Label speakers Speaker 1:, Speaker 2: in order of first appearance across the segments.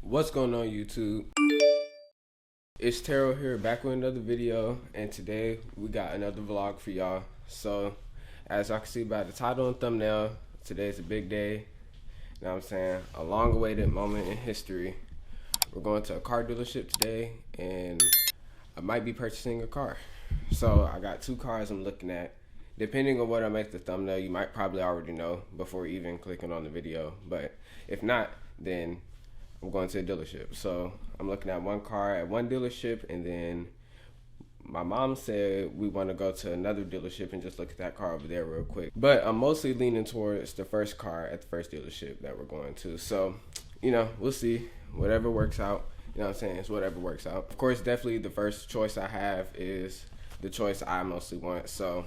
Speaker 1: What's going on, YouTube? It's Terrell here, back with another video, and today we got another vlog for y'all. So as y'all can see by the title and thumbnail, today's a big day. You know what I'm saying? A long awaited moment in history. We're going to a car dealership today, and I might be purchasing a car. So I got two cars I'm looking at. Depending on what I make the thumbnail, you might probably already know before even clicking on the video. But if not, then I'm going to a dealership. So I'm looking at one car at one dealership, and then my mom said we want to go to another dealership and just look at that car over there real quick. But I'm mostly leaning towards the first car at the first dealership that we're going to. So, you know, we'll see. Whatever works out. You know what I'm saying? It's whatever works out. Of course, definitely the first choice I have is the choice I mostly want. So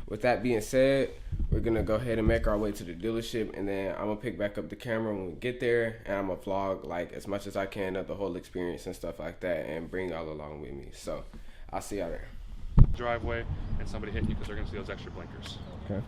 Speaker 1: with that being said, we're gonna go ahead and make our way to the dealership, and then I'm gonna pick back up the camera when we get there, and I'm gonna vlog like as much as I can of the whole experience and stuff like that, and bring y'all along with me. So I'll see y'all there.
Speaker 2: Driveway and somebody hitting you because they're gonna see those extra blinkers.
Speaker 1: Okay.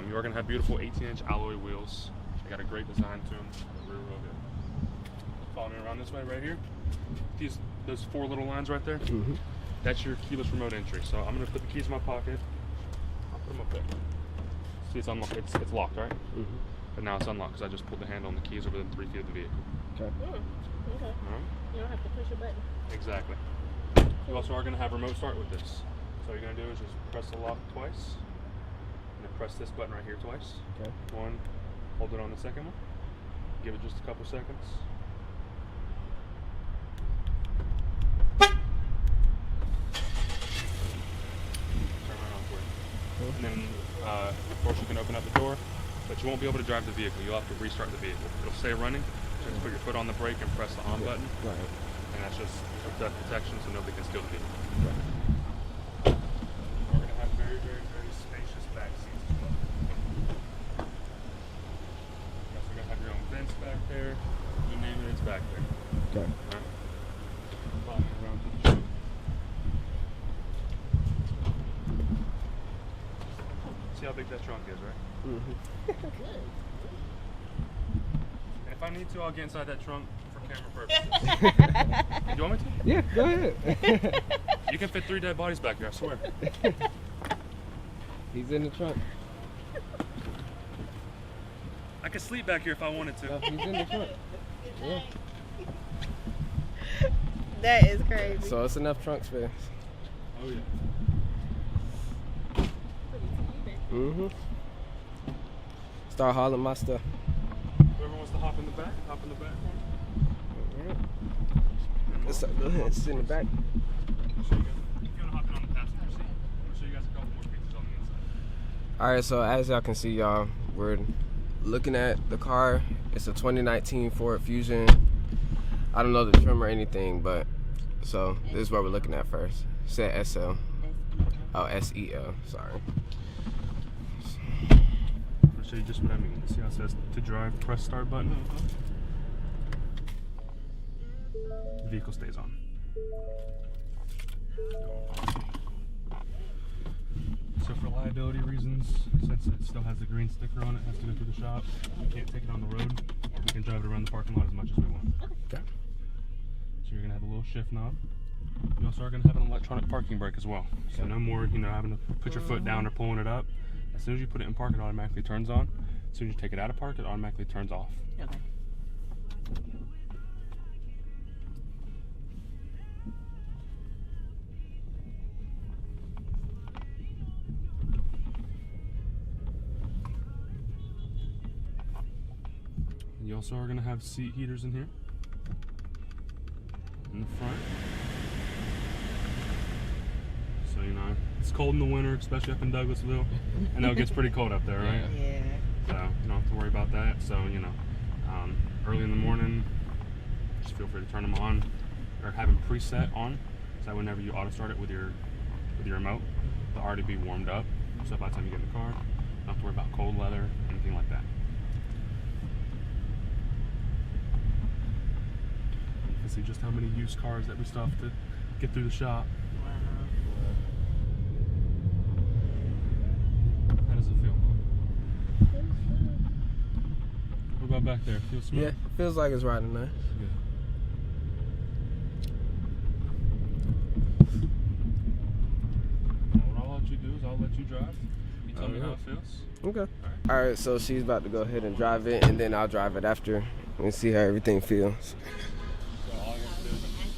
Speaker 2: You are gonna have beautiful 18-inch alloy wheels. They got a great design to them. Real good. Follow me around this way right here. Those four little lines right there.
Speaker 1: Mm-hmm.
Speaker 2: That's your keyless remote entry. So I'm gonna put the keys in my pocket. Put them up there. See, it's unlocked. It's locked, right?
Speaker 1: Mm-hmm.
Speaker 2: But now it's unlocked because I just pulled the handle on the keys over within 3 feet of the vehicle.
Speaker 1: Okay.
Speaker 3: Okay. You don't have to push a button.
Speaker 2: Exactly. You also are going to have remote start with this. So all you're going to do is just press the lock twice, and then press this button right here twice.
Speaker 1: Okay.
Speaker 2: One, hold it on the second one. Give it just a couple seconds. And then, of course, you can open up the door, but you won't be able to drive the vehicle. You'll have to restart the vehicle. It'll stay running. Just put your foot on the brake and press the on button.
Speaker 1: Right.
Speaker 2: And that's just for theft protection, so nobody can steal the vehicle.
Speaker 1: Right.
Speaker 2: We're going to have very, very, very spacious back seats as well. You're also going to have your own vents back there. You name it, it's back there.
Speaker 1: Okay.
Speaker 2: All right. Follow me around to the trunk. See how big that trunk is, right?
Speaker 1: Mm-hmm.
Speaker 3: Good.
Speaker 2: And if I need to, I'll get inside that trunk for camera purposes. Do you want me to?
Speaker 1: Yeah, go ahead.
Speaker 2: You can fit 3 dead bodies back here, I swear.
Speaker 1: He's in the trunk.
Speaker 2: I could sleep back here if I wanted to.
Speaker 1: No, he's in the trunk. Yeah.
Speaker 3: That is crazy.
Speaker 1: So it's enough trunk space.
Speaker 2: Oh yeah.
Speaker 1: Mm-hmm. Start hauling my stuff.
Speaker 2: Whoever wants to hop in the back for me.
Speaker 1: Alright. Let's go ahead, sit in the back.
Speaker 2: If you want to hop in on the passenger seat, I'll show you guys a couple more pictures on the inside.
Speaker 1: Alright, so as y'all can see, y'all, we're looking at the car. It's a 2019 Ford Fusion. I don't know the trim or anything, but so this is what we're looking at first. Said SL. Oh, SEL, sorry.
Speaker 2: I'll show you just what I mean. See how it says to drive, press start button. The vehicle stays on. So for liability reasons, since it still has the green sticker on it, it has to go through the shop. We can't take it on the road. We can drive it around the parking lot as much as we want.
Speaker 1: Okay.
Speaker 2: So you're gonna have a little shift knob. You also are gonna have an electronic parking brake as well. So no more, having to put your foot down or pulling it up. As soon as you put it in park, it automatically turns on. As soon as you take it out of park, it automatically turns off.
Speaker 3: Okay.
Speaker 2: You also are going to have seat heaters in here, in the front. So, it's cold in the winter, especially up in Douglasville. I know it gets pretty cold up there, right?
Speaker 3: Yeah.
Speaker 2: So, you don't have to worry about that. So, early in the morning, just feel free to turn them on, or have them preset on, so that whenever you auto start it with your remote, they'll already be warmed up. So by the time you get in the car, you don't have to worry about cold weather, anything like that. You can see just how many used cars that we still have to get through the shop. How does it feel? What about back there? Feel smooth?
Speaker 1: Yeah, feels like it's riding nice.
Speaker 2: Good. what you do is I'll let you drive. You tell me how it feels.
Speaker 1: Okay. All right, so she's about to go ahead and drive it, and then I'll drive it after and see how everything feels.
Speaker 2: So all you have to do is preset the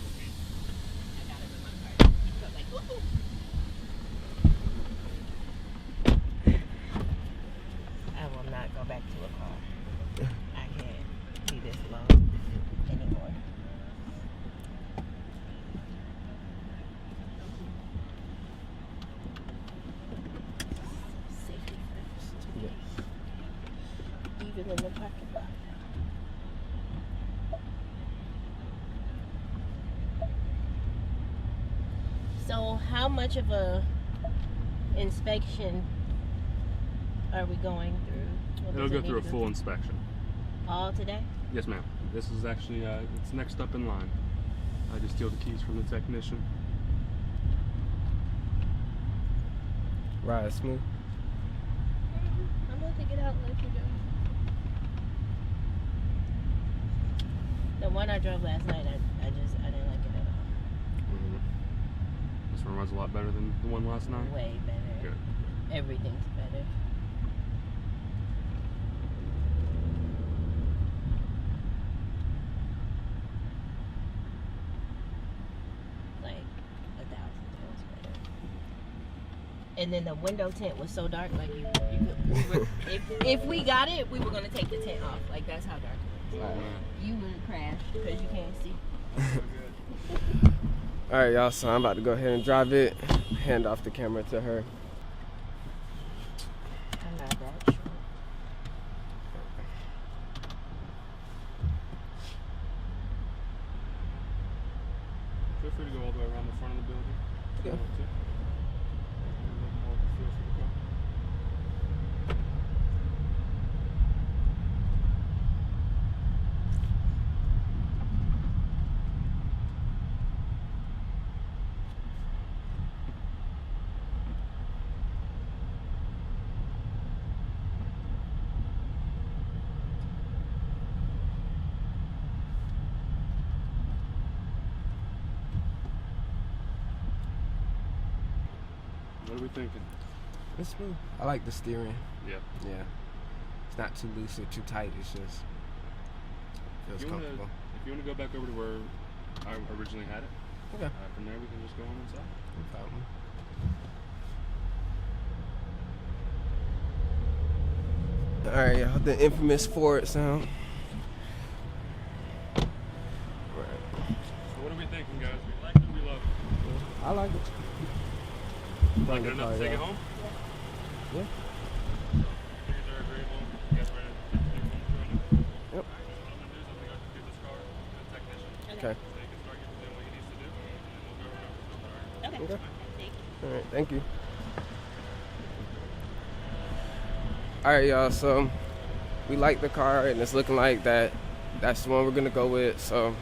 Speaker 2: speed.
Speaker 3: I will not go back to a car. I can't be this low anymore. Safety first.
Speaker 1: Yes.
Speaker 3: Even in the parking lot. So how much of a inspection are we going through? What
Speaker 2: It'll
Speaker 3: does
Speaker 2: go
Speaker 3: it
Speaker 2: through a
Speaker 3: need to
Speaker 2: full inspection.
Speaker 3: all today?
Speaker 2: Yes, ma'am. This is actually it's next up in line. I just steal the keys from the technician.
Speaker 1: Ride smooth.
Speaker 3: I'm going to get out and let you go. The one I drove last night, I didn't like it at all.
Speaker 2: This one runs a lot better than the one last night.
Speaker 3: Way better.
Speaker 2: Good.
Speaker 3: Everything's better. Like 1,000 times better. And then the window tint was so dark, like if we got it, we were gonna take the tent off. Like that's how dark it was. You would crash because you can't see.
Speaker 1: All right, y'all, so I'm about to go ahead and drive it, hand off the camera to her.
Speaker 3: I'm not that short.
Speaker 2: Feel free to go all the way around the front of the building.
Speaker 1: Yeah.
Speaker 2: Get a little more feel for the car. What are we thinking?
Speaker 1: It's smooth. I like the steering.
Speaker 2: Yeah.
Speaker 1: Yeah. It's not too loose or too tight. It's just feels comfortable.
Speaker 2: If you want to go back over to where I originally had it,
Speaker 1: Okay.
Speaker 2: from there we can just go on inside.
Speaker 1: No problem. All right, y'all. The infamous Ford sound. Right.
Speaker 2: So what are we thinking, guys? We like it, we love it.
Speaker 1: I like it.
Speaker 2: Like it enough to take it home?
Speaker 1: Yeah.
Speaker 2: You guys are agreeable. You guys ready to take it home?
Speaker 1: Yep.
Speaker 2: What I'm going to do is I'm going to give this car to the technician.
Speaker 1: Okay.
Speaker 2: So he can start doing what he needs to do, and then we'll go over and over.
Speaker 3: Okay.
Speaker 1: Okay.
Speaker 3: Thank you.
Speaker 1: All right. Thank you. All right, y'all. So we like the car, and it's looking like that's the one we're gonna go with. So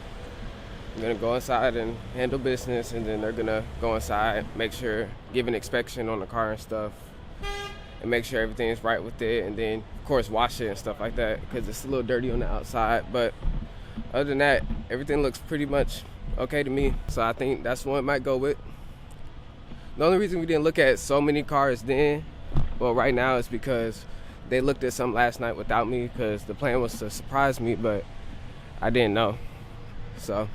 Speaker 1: I'm gonna go inside and handle business, and then they're gonna go inside, make sure, give an inspection on the car and stuff, and make sure everything's right with it, and then of course wash it and stuff like that because it's a little dirty on the outside. But other than that, everything looks pretty much okay to me. So I think that's one I might go with. The only reason we didn't look at so many cars then, well, right now, is because they looked at some last night without me because the plan was to surprise me, but I didn't know. So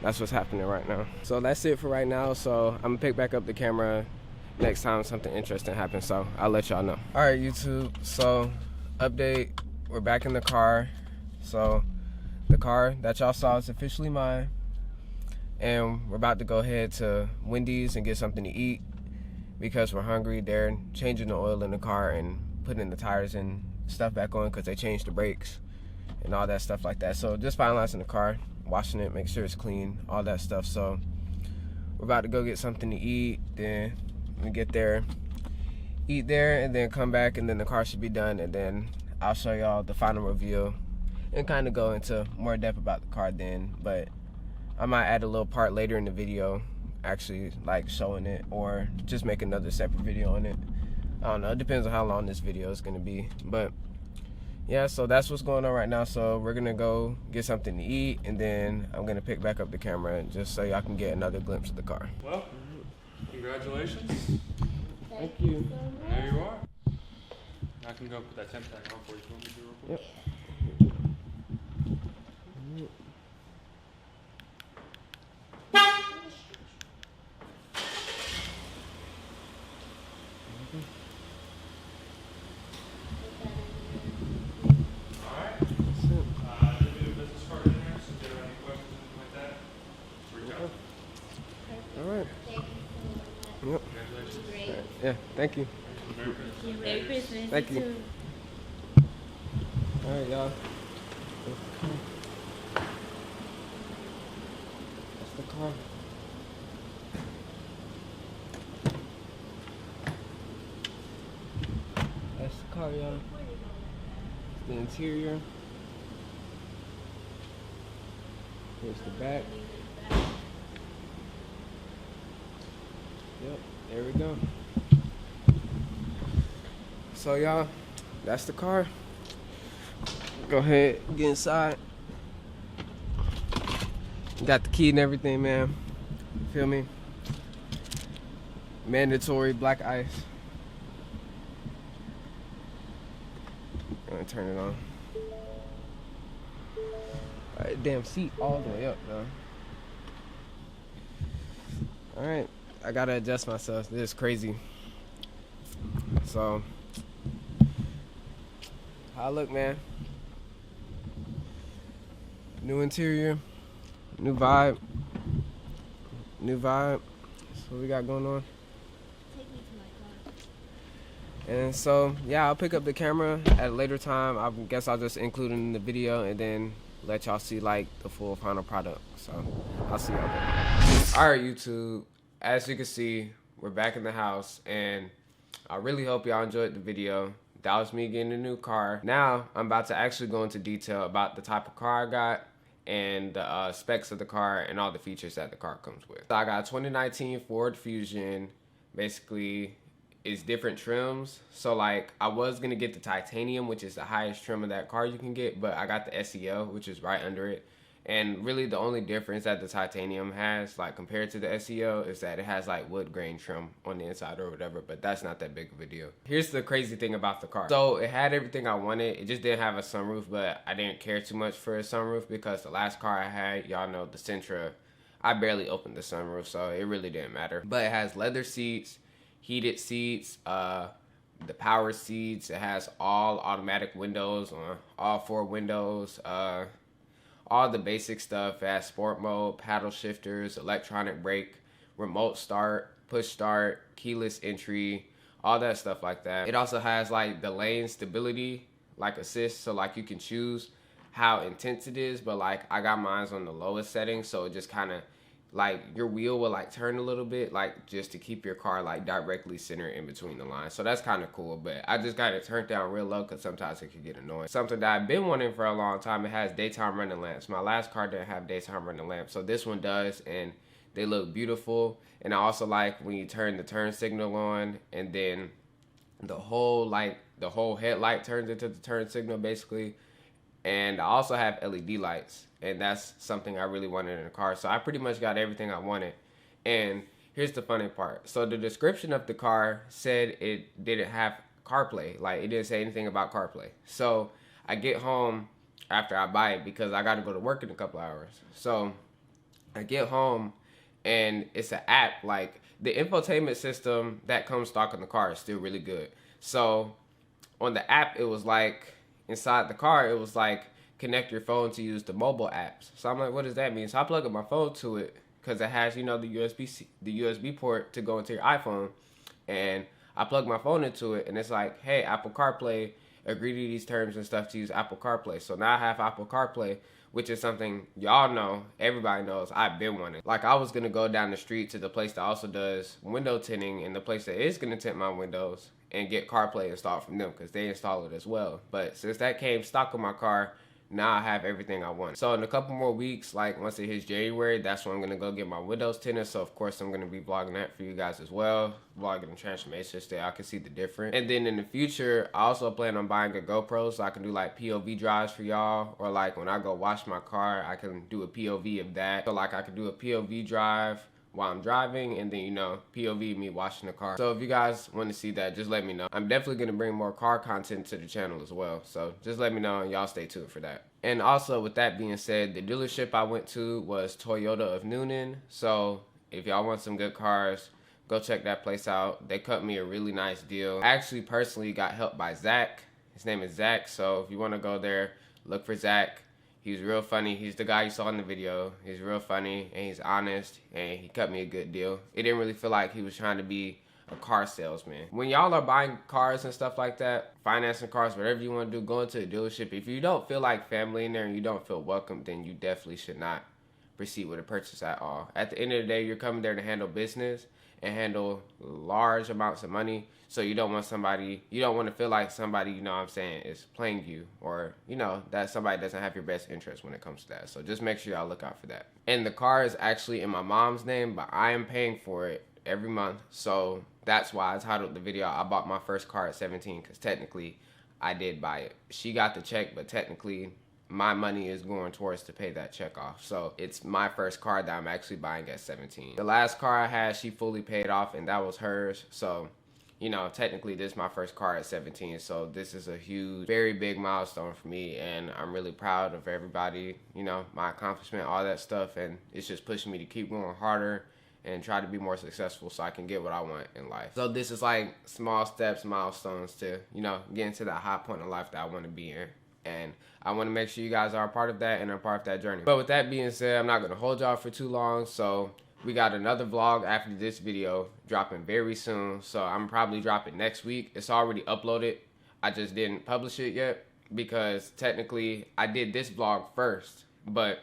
Speaker 1: that's what's happening right now. So that's it for right now. So I'm gonna pick back up the camera next time something interesting happens. So I'll let y'all know. All right, YouTube. So update, we're back in the car. So the car that y'all saw is officially mine. And we're about to go ahead to Wendy's and get something to eat because we're hungry. They're changing the oil in the car and putting the tires and stuff back on because they changed the brakes and all that stuff like that. So just finalizing the car, washing it, make sure it's clean, all that stuff. So we're about to go get something to eat. Then we get there, eat there, and then come back, and then the car should be done. And then I'll show y'all the final review and kind of go into more depth about the car then. But I might add a little part later in the video, actually like showing it, or just make another separate video on it. I don't know, it depends on how long this video is gonna be. But yeah, so that's what's going on right now. So we're gonna go get something to eat, and then I'm gonna pick back up the camera just so y'all can get another glimpse of the car.
Speaker 2: Well, Congratulations.
Speaker 1: Thank you.
Speaker 2: There you are. I can go put that temp tag on for you. You want me to do real quick?
Speaker 1: Yep.
Speaker 2: Alright. There'll be a business card in there, so if you have any questions or anything like that, reach out.
Speaker 1: All right. Yep.
Speaker 2: Congratulations.
Speaker 1: Yeah. Thank you.
Speaker 2: Merry Christmas.
Speaker 3: Merry Christmas.
Speaker 1: Thank you. All right, y'all. That's the car. That's the car, y'all. The interior. Here's the back. Yep, there we go. So y'all, that's the car. Go ahead, get inside. Got the key and everything, man. Feel me? Mandatory black ice. I'm gonna turn it on. Alright, damn seat all the way up, though. Alright, I gotta adjust myself. This is crazy. So, how I look, man? New interior, new vibe. That's what we got going on.
Speaker 3: Take me to my car.
Speaker 1: And so, yeah, I'll pick up the camera at a later time. I guess I'll just include it in the video and then let y'all see like the full final product. So, I'll see y'all there. All right, YouTube. As you can see, we're back in the house, and I really hope y'all enjoyed the video. That was me getting a new car. Now, I'm about to actually go into detail about the type of car I got and the specs of the car and all the features that the car comes with. So I got a 2019 Ford Fusion. Basically, it's different trims. So like, I was gonna get the titanium, which is the highest trim of that car you can get, but I got the SEO, which is right under it. And really the only difference that the titanium has, like compared to the SEO, is that it has like wood grain trim on the inside or whatever, but that's not that big of a deal. Here's the crazy thing about the car. So it had everything I wanted. It just didn't have a sunroof, but I didn't care too much for a sunroof because the last car I had, y'all know, the Sentra, I barely opened the sunroof, so it really didn't matter. But it has leather seats, heated seats, the power seats. It has all automatic windows on all 4 windows, all the basic stuff. It has sport mode, paddle shifters, electronic brake, remote start, push start, keyless entry, all that stuff like that. It also has like the lane stability, like assist, so like you can choose how intense it is, but like I got mine on the lowest setting, so it just kind of like your wheel will like turn a little bit, like just to keep your car like directly centered in between the lines. So that's kind of cool, but I just got it turned down real low because sometimes it could get annoying. Something that I've been wanting for a long time, it has daytime running lamps. My last car didn't have daytime running lamps, so this one does, and they look beautiful. And I also like when you turn the turn signal on, and then the whole headlight turns into the turn signal basically. And I also have LED lights, and that's something I really wanted in a car. So I pretty much got everything I wanted. And here's the funny part. So the description of the car said it didn't have CarPlay. Like, it didn't say anything about CarPlay. So I get home after I buy it because I got to go to work in a couple hours. So I get home, and it's an app. Like, the infotainment system that comes stock in the car is still really good. So on the app, it was like, inside the car, it was like, connect your phone to use the mobile apps. So I'm like, what does that mean? So I plug up my phone to it because it has, you know, the USB port to go into your iPhone. And I plug my phone into it, and it's like, hey, Apple CarPlay, agree to these terms and stuff to use Apple CarPlay. So now I have Apple CarPlay, which is something y'all know, everybody knows I've been wanting. Like, I was going to go down the street to the place that also does window tinting and the place that is going to tint my windows and get CarPlay installed from them because they install it as well. But since that came stock in my car, now I have everything I want. So in a couple more weeks, like once it hits January, that's when I'm gonna go get my windows tinted. So of course I'm gonna be vlogging that for you guys as well. Vlogging the transformation so I can see the difference. And then in the future, I also plan on buying a GoPro so I can do like POV drives for y'all. Or like when I go wash my car, I can do a POV of that. So like I can do a POV drive while I'm driving, and then, you know, POV me washing the car. So if you guys want to see that, just let me know. I'm definitely going to bring more car content to the channel as well. So just let me know, and y'all stay tuned for that. And also, with that being said, the dealership I went to was Toyota of Noonan. So if y'all want some good cars, go check that place out. They cut me a really nice deal. I actually personally got helped by Zach. His name is Zach. So if you want to go there, look for Zach. He's real funny. He's the guy you saw in the video. He's real funny, and he's honest, and he cut me a good deal. It didn't really feel like he was trying to be a car salesman. When y'all are buying cars and stuff like that, financing cars, whatever you want to do, go into a dealership. If you don't feel like family in there and you don't feel welcome, then you definitely should not proceed with a purchase at all. At the end of the day, you're coming there to handle business and handle large amounts of money. So you don't want to feel like somebody, you know what I'm saying, is playing you, or, you know, that somebody doesn't have your best interest when it comes to that. So just make sure y'all look out for that. And the car is actually in my mom's name, but I am paying for it every month. So that's why I titled the video, I bought my first car at 17, because technically I did buy it. She got the check, but technically my money is going towards to pay that check off. So it's my first car that I'm actually buying at 17. The last car I had, she fully paid off, and that was hers. So, you know, technically this is my first car at 17. So this is a huge, very big milestone for me, and I'm really proud of everybody, you know, my accomplishment, all that stuff. And it's just pushing me to keep going harder and try to be more successful so I can get what I want in life. So this is like small steps, milestones to, you know, get into that high point in life that I want to be in. And I want to make sure you guys are a part of that and are part of that journey. But with that being said, I'm not going to hold y'all for too long. So we got another vlog after this video dropping very soon. So I'm probably dropping next week. It's already uploaded. I just didn't publish it yet because technically I did this vlog first. But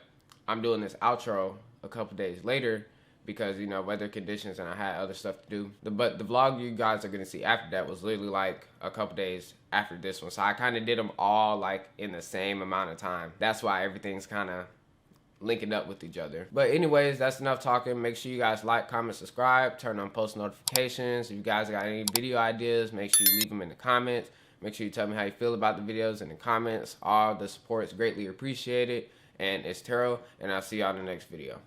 Speaker 1: I'm doing this outro a couple days later because, you know, weather conditions and I had other stuff to do. But the vlog you guys are going to see after that was literally like a couple days after this one. So I kind of did them all like in the same amount of time. That's why everything's kind of linking up with each other. But anyways, that's enough talking. Make sure you guys like, comment, subscribe, turn on post notifications. If you guys got any video ideas, make sure you leave them in the comments. Make sure you tell me how you feel about the videos in the comments. All the support is greatly appreciated. And it's Taro, and I'll see y'all in the next video.